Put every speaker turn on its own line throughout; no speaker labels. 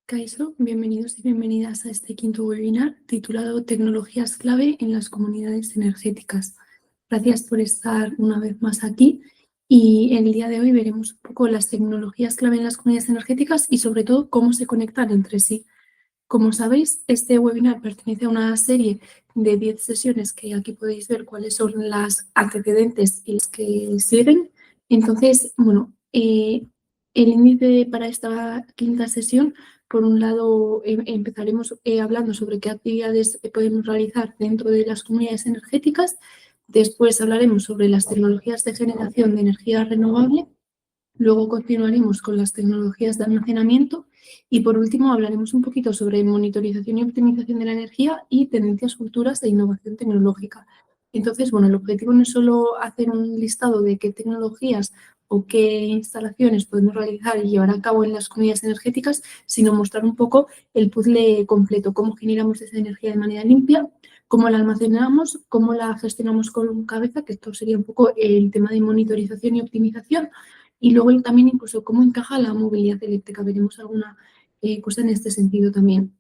Kaixo, bienvenidos y bienvenidas a este quinto webinar titulado Tecnologías clave en las comunidades energéticas. Gracias por estar una vez más aquí y el día de hoy veremos un poco las tecnologías clave en las comunidades energéticas y sobre todo cómo se conectan entre sí. Como sabéis, este webinar pertenece a una serie de 10 sesiones que aquí podéis ver cuáles son las antecedentes y las que siguen. Entonces, el índice para esta quinta sesión, por un lado, empezaremos hablando sobre qué actividades podemos realizar dentro de las comunidades energéticas. Después hablaremos sobre las tecnologías de generación de energía renovable. Luego continuaremos con las tecnologías de almacenamiento y por último hablaremos un poquito sobre monitorización y optimización de la energía y tendencias futuras de innovación tecnológica. Entonces, el objetivo no es solo hacer un listado de qué tecnologías o qué instalaciones podemos realizar y llevar a cabo en las comunidades energéticas, sino mostrar un poco el puzzle completo, cómo generamos esa energía de manera limpia, cómo la almacenamos, cómo la gestionamos con cabeza, que esto sería un poco el tema de monitorización y optimización, y luego también incluso cómo encaja la movilidad eléctrica. Veremos alguna cosa en este sentido también.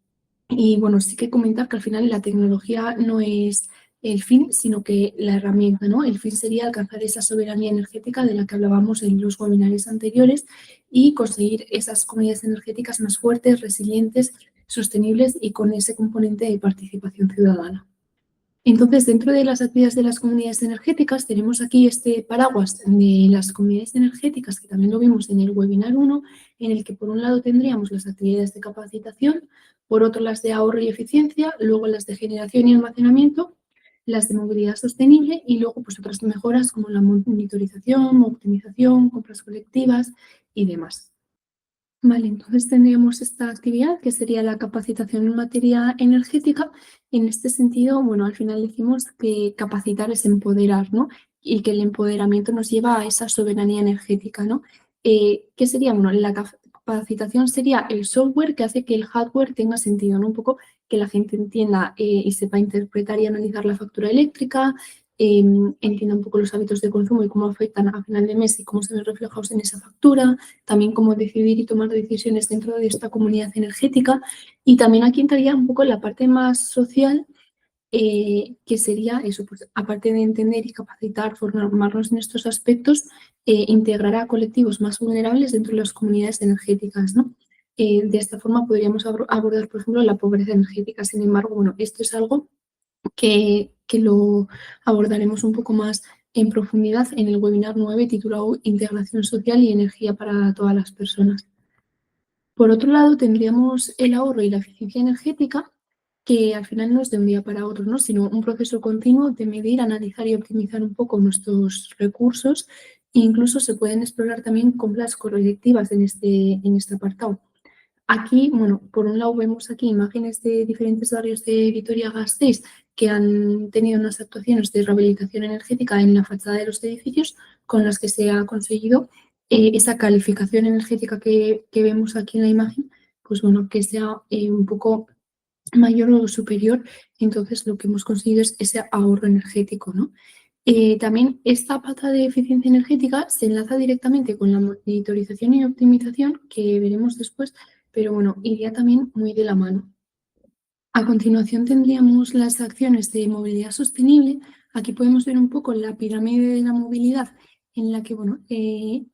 Y sí que comentar que al final la tecnología no es el fin, sino que la herramienta, ¿no? El fin sería alcanzar esa soberanía energética de la que hablábamos en los webinars anteriores y conseguir esas comunidades energéticas más fuertes, resilientes, sostenibles y con ese componente de participación ciudadana. Entonces, dentro de las actividades de las comunidades energéticas, tenemos aquí este paraguas de las comunidades energéticas, que también lo vimos en el webinar 1, en el que por un lado tendríamos las actividades de capacitación, por otro las de ahorro y eficiencia, luego las de generación y almacenamiento, las de movilidad sostenible y luego pues otras mejoras como la monitorización, optimización, compras colectivas y demás. Vale, entonces tendríamos esta actividad que sería la capacitación en materia energética. En este sentido, al final decimos que capacitar es empoderar, ¿no? Y que el empoderamiento nos lleva a esa soberanía energética, ¿no? ¿Qué sería? La capacitación sería el software que hace que el hardware tenga sentido, ¿no? Un poco que la gente entienda y sepa interpretar y analizar la factura eléctrica, entienda un poco los hábitos de consumo y cómo afectan a final de mes y cómo se ven reflejados en esa factura, también cómo decidir y tomar decisiones dentro de esta comunidad energética. Y también aquí entraría un poco la parte más social, que sería eso, pues aparte de entender y capacitar, formarnos en estos aspectos, integrar a colectivos más vulnerables dentro de las comunidades energéticas, ¿no? De esta forma podríamos abordar, por ejemplo, la pobreza energética. Sin embargo, esto es algo que lo abordaremos un poco más en profundidad en el webinar 9 titulado Integración social y energía para todas las personas. Por otro lado, tendríamos el ahorro y la eficiencia energética, que al final no es de un día para otro, ¿no? Sino un proceso continuo de medir, analizar y optimizar un poco nuestros recursos. E incluso se pueden explorar también compras colectivas en este apartado. Aquí, por un lado vemos aquí imágenes de diferentes barrios de Vitoria-Gasteiz que han tenido unas actuaciones de rehabilitación energética en la fachada de los edificios con las que se ha conseguido esa calificación energética que vemos aquí en la imagen, pues que sea un poco mayor o superior. Entonces lo que hemos conseguido es ese ahorro energético, ¿no? También esta pata de eficiencia energética se enlaza directamente con la monitorización y optimización que veremos después, pero iría también muy de la mano. A continuación tendríamos las acciones de movilidad sostenible. Aquí podemos ver un poco la pirámide de la movilidad en la que,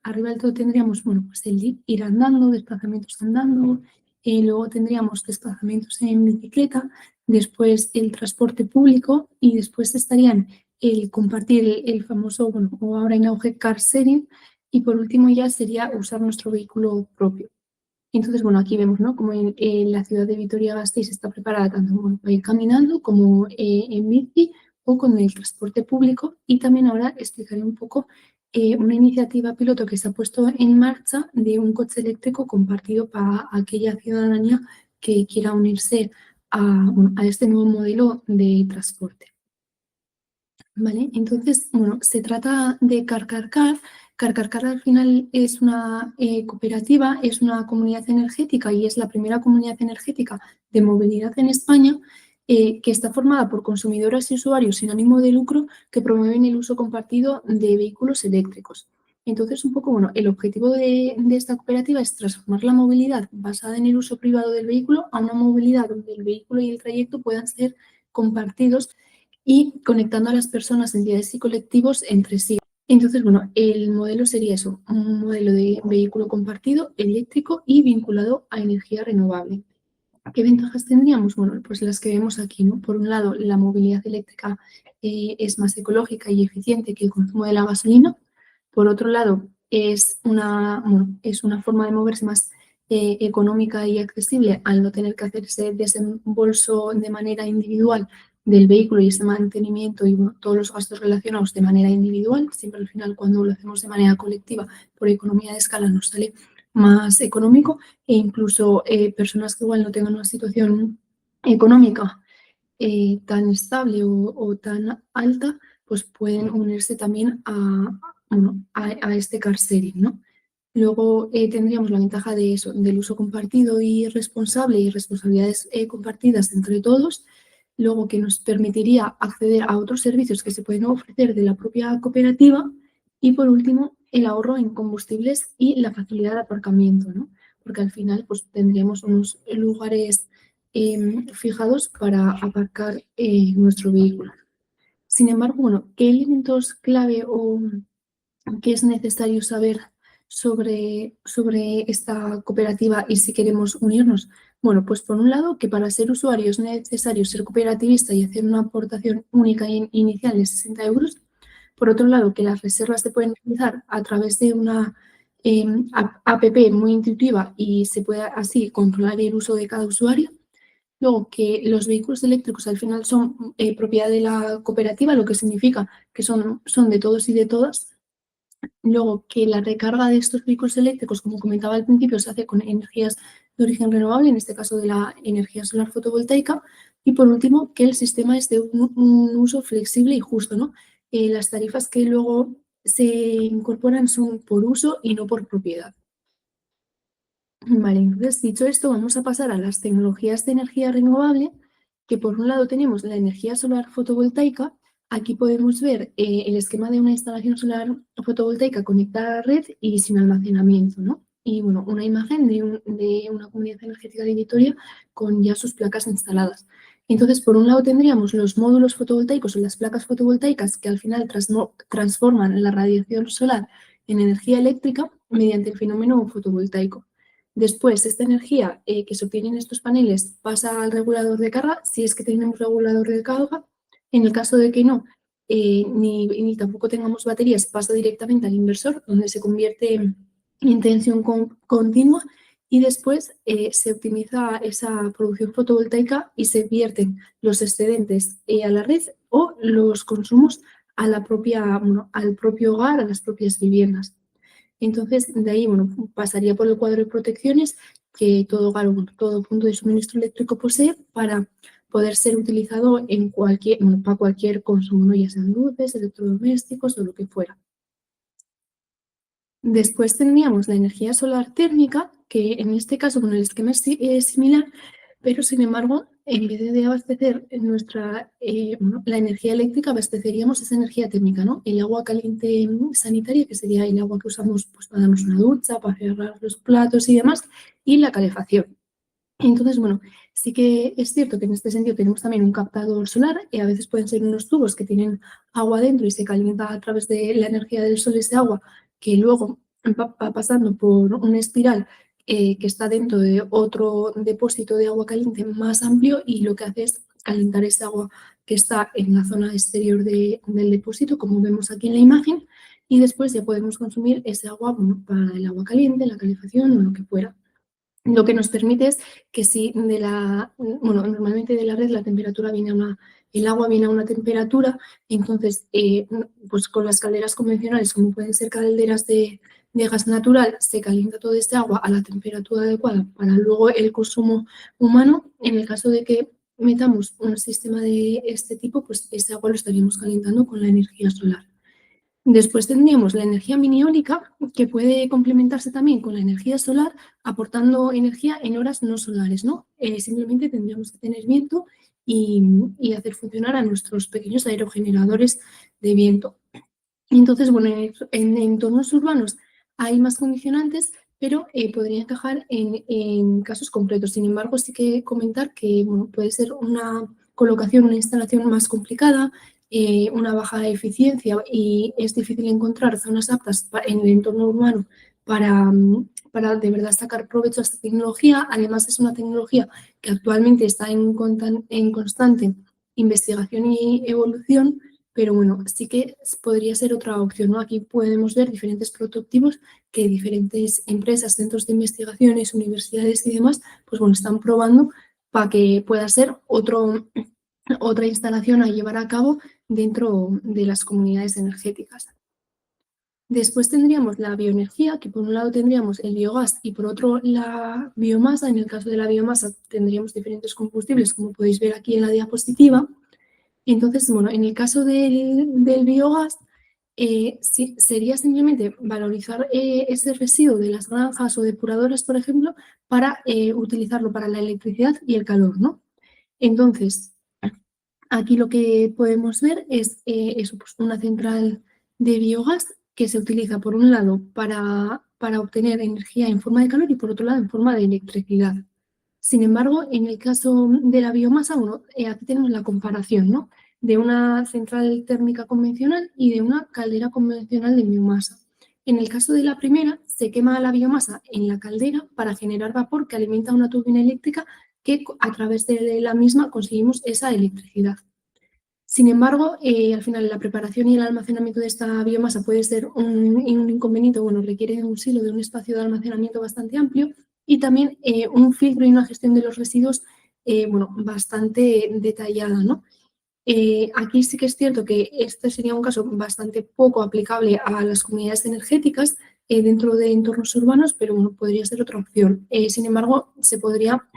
arriba del todo tendríamos, pues el ir andando, desplazamientos andando, luego tendríamos desplazamientos en bicicleta, después el transporte público y después estarían el compartir el famoso, o ahora en auge car sharing, y por último ya sería usar nuestro vehículo propio. Entonces, aquí vemos, ¿no? Como en la ciudad de Vitoria-Gasteiz está preparada tanto para ir caminando como en bici o con el transporte público. Y también ahora explicaré un poco una iniciativa piloto que se ha puesto en marcha de un coche eléctrico compartido para aquella ciudadanía que quiera unirse a este nuevo modelo de transporte. ¿Vale? Entonces, se trata de CarCarCar. CarCarCar al final es una cooperativa, es una comunidad energética y es la primera comunidad energética de movilidad en España, que está formada por consumidoras y usuarios sin ánimo de lucro que promueven el uso compartido de vehículos eléctricos. Entonces, un poco, bueno, el objetivo de esta cooperativa es transformar la movilidad basada en el uso privado del vehículo a una movilidad donde el vehículo y el trayecto puedan ser compartidos y conectando a las personas, entidades y colectivos entre sí. Entonces, bueno, el modelo sería eso, un modelo de vehículo compartido, eléctrico y vinculado a energía renovable. ¿Qué ventajas tendríamos? Bueno, pues las que vemos aquí, ¿no? Por un lado, la movilidad eléctrica es más ecológica y eficiente que el consumo de la gasolina. Por otro lado, es una forma de moverse más económica y accesible al no tener que hacer ese desembolso de manera individual del vehículo y ese mantenimiento y bueno, todos los gastos relacionados de manera individual. Siempre al final, cuando lo hacemos de manera colectiva, por economía de escala, nos sale más económico e incluso personas que igual no tengan una situación económica tan estable o tan alta, pues pueden unirse también bueno, a este car sharing, ¿no? Luego tendríamos la ventaja de eso, del uso compartido y responsable y responsabilidades compartidas entre todos. Luego que nos permitiría acceder a otros servicios que se pueden ofrecer de la propia cooperativa. Y por último, el ahorro en combustibles y la facilidad de aparcamiento, ¿no? Porque al final pues, tendríamos unos lugares fijados para aparcar nuestro vehículo. Sin embargo, bueno, ¿qué elementos clave o qué es necesario saber sobre esta cooperativa y si queremos unirnos? Bueno, pues por un lado, que para ser usuario es necesario ser cooperativista y hacer una aportación única inicial de 60 euros. Por otro lado, que las reservas se pueden realizar a través de una app muy intuitiva y se puede así controlar el uso de cada usuario. Luego, que los vehículos eléctricos al final son propiedad de la cooperativa, lo que significa que son de todos y de todas. Luego, que la recarga de estos vehículos eléctricos, como comentaba al principio, se hace con energías de origen renovable, en este caso de la energía solar fotovoltaica. Y por último, que el sistema es de un uso flexible y justo, ¿no? Las tarifas que luego se incorporan son por uso y no por propiedad. Vale, entonces dicho esto, vamos a pasar a las tecnologías de energía renovable, que por un lado tenemos la energía solar fotovoltaica. Aquí podemos ver el esquema de una instalación solar fotovoltaica conectada a la red y sin almacenamiento, ¿no? Y bueno, una imagen de una comunidad energética de Vitoria con ya sus placas instaladas. Entonces, por un lado tendríamos los módulos fotovoltaicos o las placas fotovoltaicas que al final transforman la radiación solar en energía eléctrica mediante el fenómeno fotovoltaico. Después, esta energía que se obtiene en estos paneles pasa al regulador de carga, si es que tenemos regulador de carga. En el caso de que no, ni tampoco tengamos baterías, pasa directamente al inversor, donde se convierte en tensión continua y después se optimiza esa producción fotovoltaica y se vierten los excedentes a la red o los consumos a al propio hogar, a las propias viviendas. Entonces, de ahí, bueno, pasaría por el cuadro de protecciones que todo hogar o todo punto de suministro eléctrico posee para poder ser utilizado en para cualquier consumo, ¿no? Ya sean luces, electrodomésticos o lo que fuera. Después tendríamos la energía solar térmica, que en este caso, con el esquema es similar, pero sin embargo, en vez de abastecer la energía eléctrica, abasteceríamos esa energía térmica, ¿no? El agua caliente sanitaria, que sería el agua que usamos pues, para darnos una ducha, para cerrar los platos y demás, y la calefacción. Entonces, bueno, sí que es cierto que en este sentido tenemos también un captador solar y a veces pueden ser unos tubos que tienen agua dentro y se calienta a través de la energía del sol ese agua que luego va pasando por una espiral que está dentro de otro depósito de agua caliente más amplio y lo que hace es calentar esa agua que está en la zona exterior del depósito, como vemos aquí en la imagen, y después ya podemos consumir ese agua bueno, para el agua caliente, la calefacción o lo que fuera. Lo que nos permite es que si normalmente de la red la temperatura el agua viene a una temperatura, entonces, pues con las calderas convencionales, como pueden ser calderas de gas natural, se calienta todo este agua a la temperatura adecuada para luego el consumo humano. En el caso de que metamos un sistema de este tipo, pues ese agua lo estaríamos calentando con la energía solar. Después tendríamos la energía mini-eólica, que puede complementarse también con la energía solar, aportando energía en horas no solares, ¿no? Simplemente tendríamos que tener viento y hacer funcionar a nuestros pequeños aerogeneradores de viento. Entonces, bueno, en entornos urbanos hay más condicionantes, pero podría encajar en casos concretos. Sin embargo, sí que comentar que bueno, puede ser una colocación, una instalación más complicada, una baja eficiencia y es difícil encontrar zonas aptas en el entorno urbano para de verdad sacar provecho a esta tecnología. Además, es una tecnología que actualmente está en constante investigación y evolución, pero bueno, sí que podría ser otra opción, ¿no? Aquí podemos ver diferentes prototipos que diferentes empresas, centros de investigaciones, universidades y demás, pues bueno, están probando para que pueda ser otra instalación a llevar a cabo dentro de las comunidades energéticas. Después tendríamos la bioenergía, que por un lado tendríamos el biogás y por otro la biomasa. En el caso de la biomasa tendríamos diferentes combustibles, como podéis ver aquí en la diapositiva. Entonces, bueno, en el caso del biogás, sería simplemente valorizar ese residuo de las granjas o depuradoras, por ejemplo, para utilizarlo para la electricidad y el calor, ¿no? Entonces, aquí lo que podemos ver es eso, pues una central de biogás que se utiliza por un lado para obtener energía en forma de calor y por otro lado en forma de electricidad. Sin embargo, en el caso de la biomasa, bueno, aquí tenemos la comparación, ¿no? De una central térmica convencional y de una caldera convencional de biomasa. En el caso de la primera, se quema la biomasa en la caldera para generar vapor que alimenta una turbina eléctrica que a través de la misma conseguimos esa electricidad. Sin embargo, al final la preparación y el almacenamiento de esta biomasa puede ser un inconveniente, bueno, requiere de un silo, de un espacio de almacenamiento bastante amplio y también un filtro y una gestión de los residuos, bueno, bastante detallada, ¿no? Aquí sí que es cierto que este sería un caso bastante poco aplicable a las comunidades energéticas dentro de entornos urbanos, pero bueno, podría ser otra opción. Sin embargo, se podría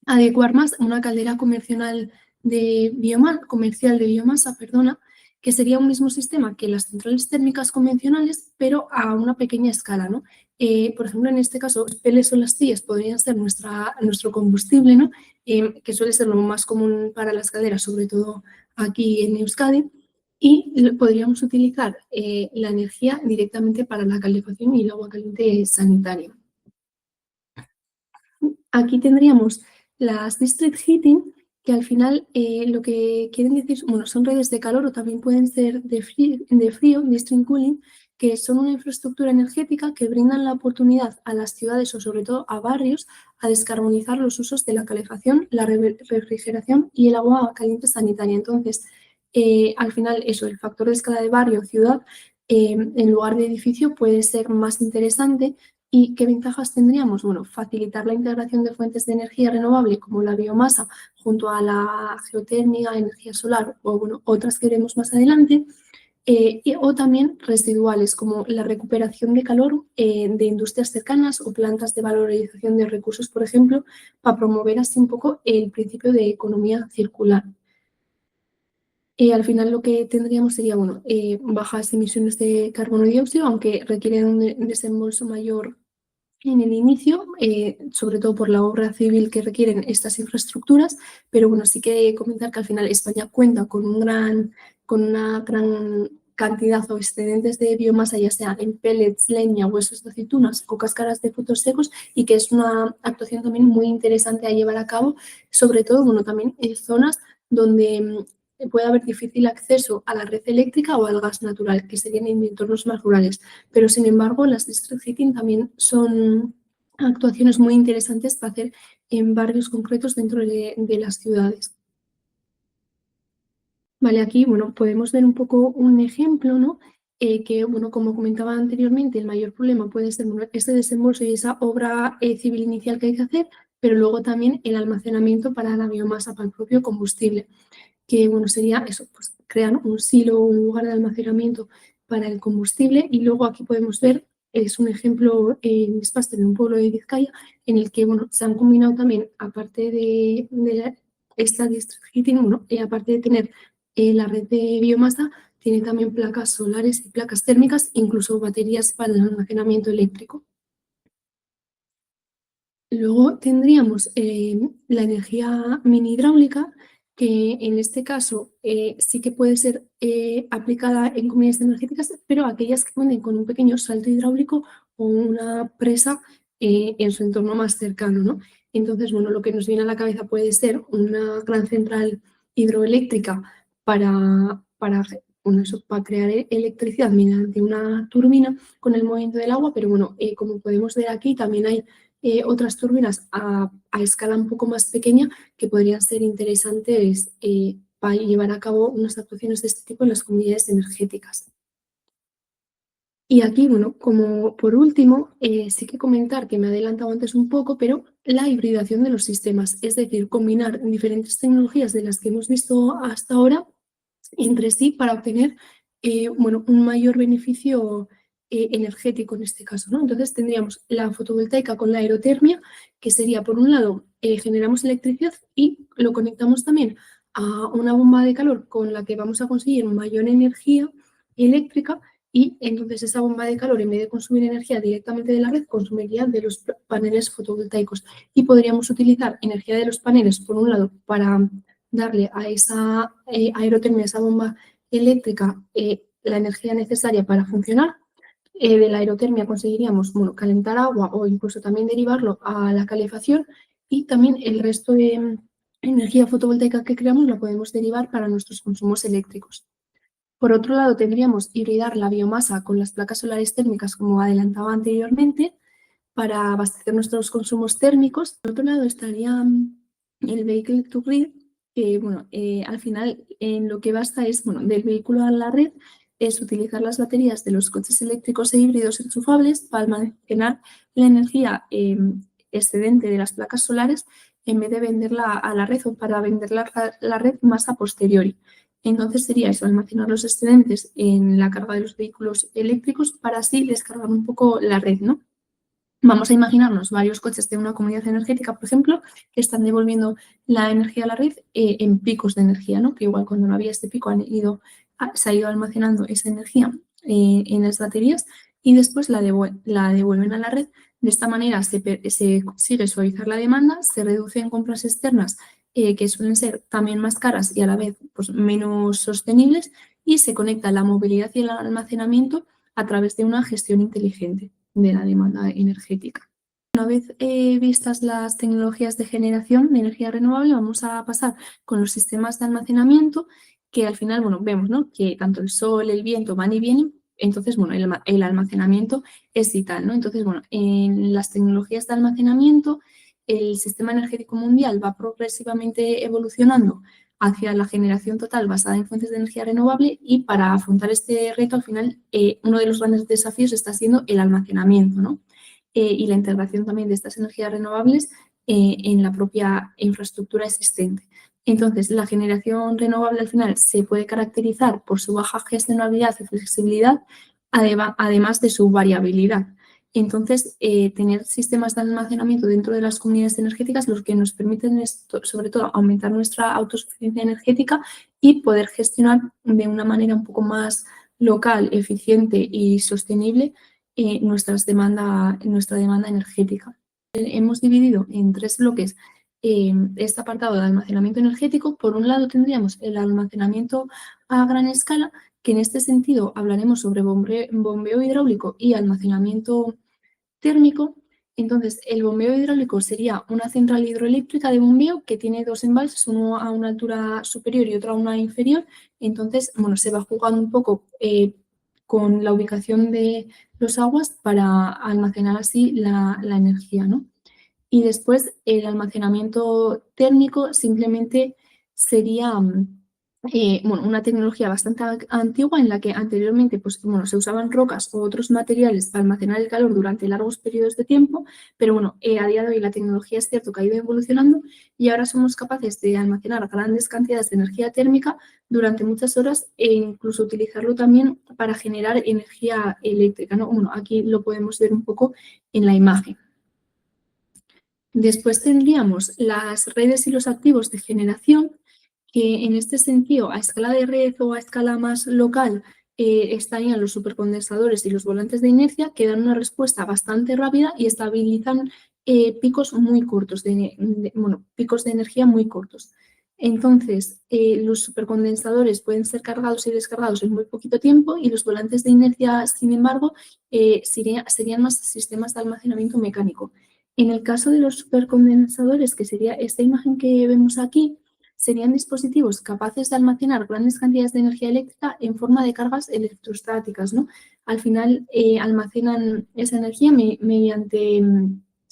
adecuar más a una caldera comercial de biomasa, perdona, que sería un mismo sistema que las centrales térmicas convencionales, pero a una pequeña escala, ¿no? Por ejemplo, en este caso, los peles o las sillas podrían ser nuestro combustible, ¿no? Que suele ser lo más común para las calderas, sobre todo aquí en Euskadi, y podríamos utilizar la energía directamente para la calefacción y el agua caliente sanitaria. Aquí tendríamos las district heating, que al final lo que quieren decir, bueno, son redes de calor o también pueden ser de frío, district cooling, que son una infraestructura energética que brindan la oportunidad a las ciudades o sobre todo a barrios a descarbonizar los usos de la calefacción, la refrigeración y el agua caliente sanitaria. Entonces, al final eso, el factor de escala de barrio o ciudad en lugar de edificio puede ser más interesante. ¿Y qué ventajas tendríamos? Bueno, facilitar la integración de fuentes de energía renovable como la biomasa junto a la geotérmica, energía solar o bueno, otras que veremos más adelante, o también residuales como la recuperación de calor de industrias cercanas o plantas de valorización de recursos, por ejemplo, para promover así un poco el principio de economía circular. Al final lo que tendríamos sería, bueno, bajas emisiones de carbono y dióxido, aunque requieren un desembolso mayor en el inicio, sobre todo por la obra civil que requieren estas infraestructuras, pero bueno, sí que comentar que al final España cuenta con una gran cantidad o excedentes de biomasa, ya sea en pellets, leña, huesos de aceitunas o cáscaras de frutos secos, y que es una actuación también muy interesante a llevar a cabo, sobre todo, bueno, también en zonas donde puede haber difícil acceso a la red eléctrica o al gas natural, que serían en entornos más rurales. Pero sin embargo, las district heating también son actuaciones muy interesantes para hacer en barrios concretos dentro de las ciudades. Vale, aquí, bueno, podemos ver un poco un ejemplo, ¿no? Que, bueno, como comentaba anteriormente, el mayor problema puede ser bueno, ese desembolso y esa obra civil inicial que hay que hacer, pero luego también el almacenamiento para la biomasa, para el propio combustible, que, bueno, sería eso, pues crear un silo o un lugar de almacenamiento para el combustible. Y luego aquí podemos ver, es un ejemplo en Espaste, en un pueblo de Vizcaya, en el que, bueno, se han combinado también, aparte de esta district heating, bueno, aparte de tener la red de biomasa, tiene también placas solares y placas térmicas, incluso baterías para el almacenamiento eléctrico. Luego tendríamos la energía mini hidráulica, que en este caso sí que puede ser aplicada en comunidades energéticas, pero aquellas que cuenten con un pequeño salto hidráulico o una presa en su entorno más cercano, ¿no? Entonces, bueno, lo que nos viene a la cabeza puede ser una gran central hidroeléctrica bueno, para crear electricidad mediante una turbina con el movimiento del agua, pero bueno, como podemos ver aquí, también hay otras turbinas a escala un poco más pequeña que podrían ser interesantes para llevar a cabo unas actuaciones de este tipo en las comunidades energéticas. Y aquí, bueno, como por último, sí que comentar que me he adelantado antes un poco, pero la hibridación de los sistemas, es decir, combinar diferentes tecnologías de las que hemos visto hasta ahora entre sí para obtener bueno, un mayor beneficio energético en este caso, ¿no? Entonces tendríamos la fotovoltaica con la aerotermia, que sería, por un lado, generamos electricidad y lo conectamos también a una bomba de calor con la que vamos a conseguir mayor energía eléctrica y entonces esa bomba de calor, en vez de consumir energía directamente de la red, consumiría de los paneles fotovoltaicos. Y podríamos utilizar energía de los paneles, por un lado, para darle a esa aerotermia, a esa bomba eléctrica, la energía necesaria para funcionar. De la aerotermia conseguiríamos, bueno, calentar agua o incluso también derivarlo a la calefacción y también el resto de energía fotovoltaica que creamos la podemos derivar para nuestros consumos eléctricos. Por otro lado, tendríamos hibridar la biomasa con las placas solares térmicas, como adelantaba anteriormente, para abastecer nuestros consumos térmicos. Por otro lado, estaría el vehicle to grid, que bueno, al final en lo que basta es, bueno, del vehículo a la red, es utilizar las baterías de los coches eléctricos e híbridos enchufables para almacenar la energía excedente de las placas solares en vez de venderla a la red o para venderla a la red más a posteriori. Entonces sería eso, almacenar los excedentes en la carga de los vehículos eléctricos para así descargar un poco la red, ¿no? Vamos a imaginarnos varios coches de una comunidad energética, por ejemplo, que están devolviendo la energía a la red en picos de energía, ¿no? Que igual cuando no había este pico se ha ido almacenando esa energía en las baterías y después la devuelven a la red. De esta manera se consigue suavizar la demanda, se reducen compras externas que suelen ser también más caras y a la vez pues, menos sostenibles y se conecta la movilidad y el almacenamiento a través de una gestión inteligente de la demanda energética. Una vez vistas las tecnologías de generación de energía renovable, vamos a pasar con los sistemas de almacenamiento, que al final, bueno, vemos, ¿no? Que tanto el sol, el viento van y vienen, entonces, bueno, el almacenamiento es vital, ¿no? Entonces, bueno, en las tecnologías de almacenamiento, el sistema energético mundial va progresivamente evolucionando hacia la generación total basada en fuentes de energía renovable y para afrontar este reto, al final, uno de los grandes desafíos está siendo el almacenamiento, ¿no? Y la integración también de estas energías renovables en la propia infraestructura existente. Entonces, la generación renovable al final se puede caracterizar por su baja gestionabilidad y flexibilidad, además de su variabilidad. Entonces, tener sistemas de almacenamiento dentro de las comunidades energéticas los que nos permiten, sobre todo, aumentar nuestra autosuficiencia energética y poder gestionar de una manera un poco más local, eficiente y sostenible nuestra demanda energética. Hemos dividido en tres bloques este apartado de almacenamiento energético. Por un lado tendríamos el almacenamiento a gran escala, que en este sentido hablaremos sobre bombeo hidráulico y almacenamiento térmico. Entonces, el bombeo hidráulico sería una central hidroeléctrica de bombeo que tiene dos embalses, uno a una altura superior y otro a una inferior. Entonces, bueno, se va jugando un poco con la ubicación de los aguas para almacenar así la energía, ¿no? Y después el almacenamiento térmico simplemente sería bueno, una tecnología bastante antigua en la que anteriormente pues, bueno, se usaban rocas o otros materiales para almacenar el calor durante largos periodos de tiempo, pero bueno, a día de hoy la tecnología es cierto que ha ido evolucionando y ahora somos capaces de almacenar grandes cantidades de energía térmica durante muchas horas e incluso utilizarlo también para generar energía eléctrica, ¿no? Bueno, aquí lo podemos ver un poco en la imagen. Después tendríamos las redes y los activos de generación, que en este sentido, a escala de red o a escala más local, estarían los supercondensadores y los volantes de inercia, que dan una respuesta bastante rápida y estabilizan picos muy cortos, picos de energía muy cortos. Entonces, los supercondensadores pueden ser cargados y descargados en muy poquito tiempo y los volantes de inercia, sin embargo, serían más sistemas de almacenamiento mecánico. En el caso de los supercondensadores, que sería esta imagen que vemos aquí, serían dispositivos capaces de almacenar grandes cantidades de energía eléctrica en forma de cargas electrostáticas, ¿no? Al final, almacenan esa energía mediante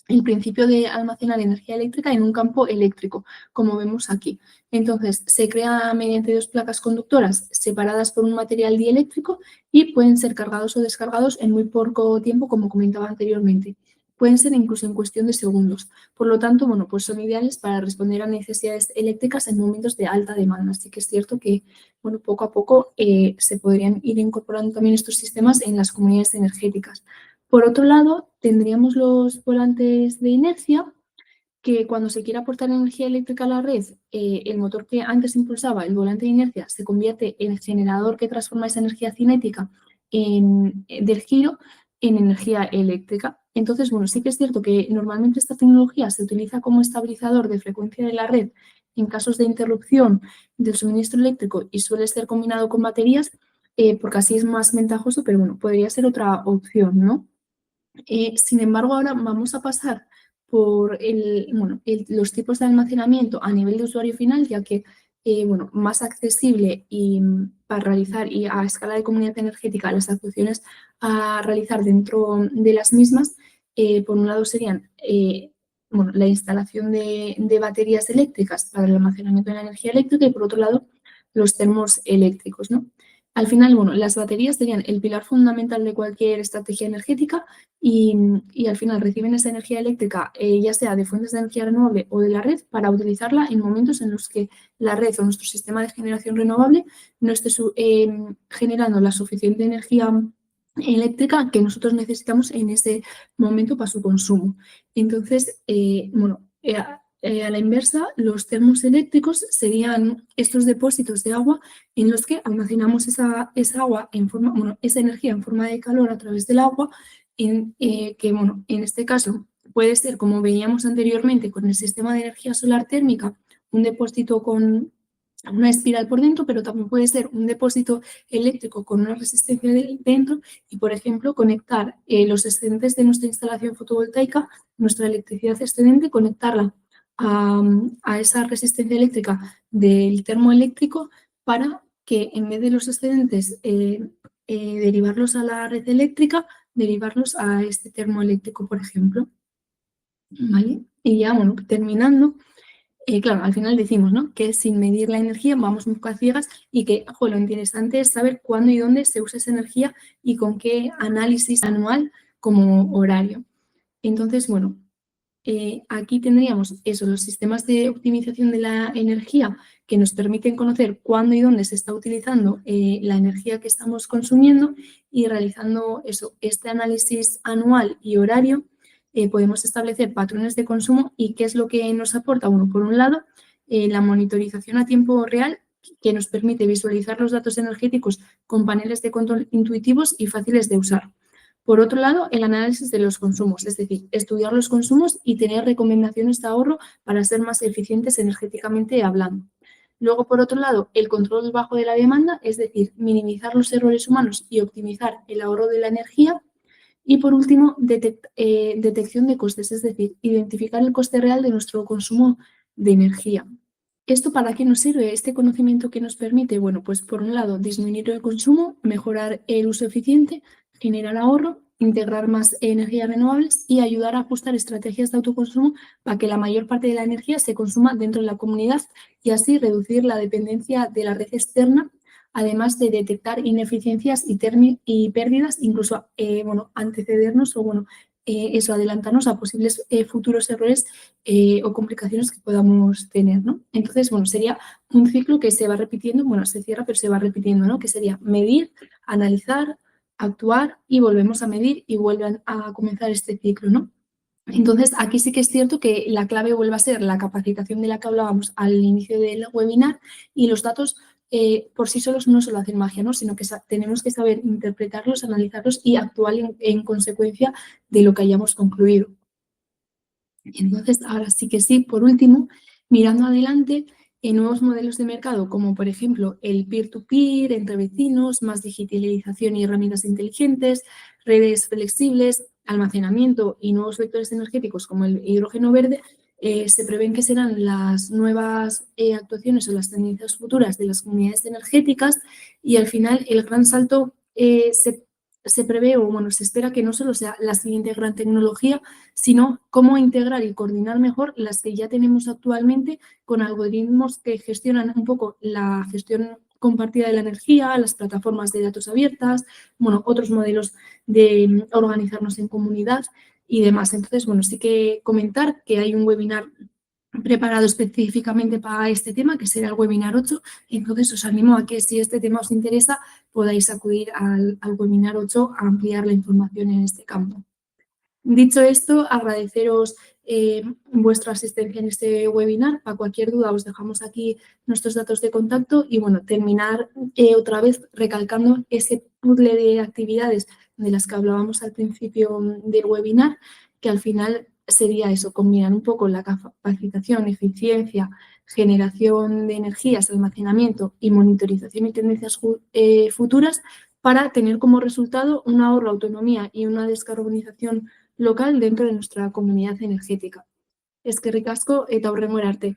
el principio de almacenar energía eléctrica en un campo eléctrico, como vemos aquí. Entonces, se crea mediante dos placas conductoras separadas por un material dieléctrico y pueden ser cargados o descargados en muy poco tiempo, como comentaba anteriormente. Pueden ser incluso en cuestión de segundos. Por lo tanto, bueno, pues son ideales para responder a necesidades eléctricas en momentos de alta demanda. Así que es cierto que, bueno, poco a poco se podrían ir incorporando también estos sistemas en las comunidades energéticas. Por otro lado, tendríamos los volantes de inercia, que cuando se quiere aportar energía eléctrica a la red, el motor que antes impulsaba el volante de inercia se convierte en el generador que transforma esa energía cinética del giro en energía eléctrica. Entonces, bueno, sí que es cierto que normalmente esta tecnología se utiliza como estabilizador de frecuencia de la red en casos de interrupción del suministro eléctrico y suele ser combinado con baterías, porque así es más ventajoso, pero bueno, podría ser otra opción, ¿no? Sin embargo, ahora vamos a pasar por los tipos de almacenamiento a nivel de usuario final, ya que bueno, más accesible y para realizar y a escala de comunidad energética las actuaciones a realizar dentro de las mismas, por un lado serían bueno, la instalación de baterías eléctricas para el almacenamiento de la energía eléctrica y por otro lado los termos eléctricos, ¿no? Al final, bueno, las baterías serían el pilar fundamental de cualquier estrategia energética y al final reciben esa energía eléctrica, ya sea de fuentes de energía renovable o de la red, para utilizarla en momentos en los que la red o nuestro sistema de generación renovable no esté generando la suficiente energía eléctrica que nosotros necesitamos en ese momento para su consumo. Entonces, bueno, a la inversa, los termos eléctricos serían estos depósitos de agua en los que almacenamos esa agua en forma, bueno, esa energía en forma de calor a través del agua que, bueno, en este caso puede ser, como veíamos anteriormente, con el sistema de energía solar térmica, un depósito con una espiral por dentro, pero también puede ser un depósito eléctrico con una resistencia dentro y, por ejemplo, conectar los excedentes de nuestra instalación fotovoltaica, nuestra electricidad excedente, conectarla a esa resistencia eléctrica del termoeléctrico para que en vez de los excedentes derivarlos a la red eléctrica, derivarlos a este termoeléctrico, por ejemplo. ¿Vale? Y ya, bueno, terminando, claro, al final decimos, ¿no? Que sin medir la energía vamos un poco a ciegas y que, ojo, lo interesante es saber cuándo y dónde se usa esa energía y con qué análisis anual como horario. Entonces, bueno, aquí tendríamos eso, los sistemas de optimización de la energía que nos permiten conocer cuándo y dónde se está utilizando la energía que estamos consumiendo y realizando eso, este análisis anual y horario, podemos establecer patrones de consumo y qué es lo que nos aporta. Bueno, por un lado, la monitorización a tiempo real que nos permite visualizar los datos energéticos con paneles de control intuitivos y fáciles de usar. Por otro lado, el análisis de los consumos, es decir, estudiar los consumos y tener recomendaciones de ahorro para ser más eficientes energéticamente hablando. Luego, por otro lado, el control bajo de la demanda, es decir, minimizar los errores humanos y optimizar el ahorro de la energía. Y por último, detección de costes, es decir, identificar el coste real de nuestro consumo de energía. ¿Esto para qué nos sirve? Este conocimiento que nos permite, bueno, pues por un lado, disminuir el consumo, mejorar el uso eficiente, generar ahorro, integrar más energías renovables y ayudar a ajustar estrategias de autoconsumo para que la mayor parte de la energía se consuma dentro de la comunidad y así reducir la dependencia de la red externa, además de detectar ineficiencias y pérdidas, incluso bueno, antecedernos o bueno, eso, adelantarnos a posibles futuros errores o complicaciones que podamos tener, ¿no? Entonces, bueno, sería un ciclo que se va repitiendo, bueno, se cierra, pero se va repitiendo, ¿no? Que sería medir, analizar, actuar y volvemos a medir y vuelven a comenzar este ciclo, ¿no? Entonces, aquí sí que es cierto que la clave vuelve a ser la capacitación de la que hablábamos al inicio del webinar y los datos por sí solos no solo hacen magia, ¿no? Sino que tenemos que saber interpretarlos, analizarlos y actuar en consecuencia de lo que hayamos concluido. Entonces, ahora sí que sí, por último, mirando adelante, nuevos modelos de mercado, como por ejemplo el peer-to-peer entre vecinos, más digitalización y herramientas inteligentes, redes flexibles, almacenamiento y nuevos vectores energéticos como el hidrógeno verde, se prevén que serán las nuevas actuaciones o las tendencias futuras de las comunidades energéticas y al final el gran salto se prevé o bueno, se espera que no solo sea la siguiente gran tecnología, sino cómo integrar y coordinar mejor las que ya tenemos actualmente con algoritmos que gestionan un poco la gestión compartida de la energía, las plataformas de datos abiertas, bueno, otros modelos de organizarnos en comunidad y demás. Entonces, bueno, sí que comentar que hay un webinar preparado específicamente para este tema, que será el webinar 8. Entonces, os animo a que si este tema os interesa, podáis acudir al webinar 8 a ampliar la información en este campo. Dicho esto, agradeceros vuestra asistencia en este webinar. Para cualquier duda os dejamos aquí nuestros datos de contacto y bueno, terminar otra vez recalcando ese puzzle de actividades de las que hablábamos al principio del webinar, que al final sería eso, combinar un poco la capacitación, eficiencia, generación de energías, almacenamiento y monitorización y tendencias futuras para tener como resultado un ahorro, autonomía y una descarbonización local dentro de nuestra comunidad energética. Eskerrik asko eta hurrengo arte.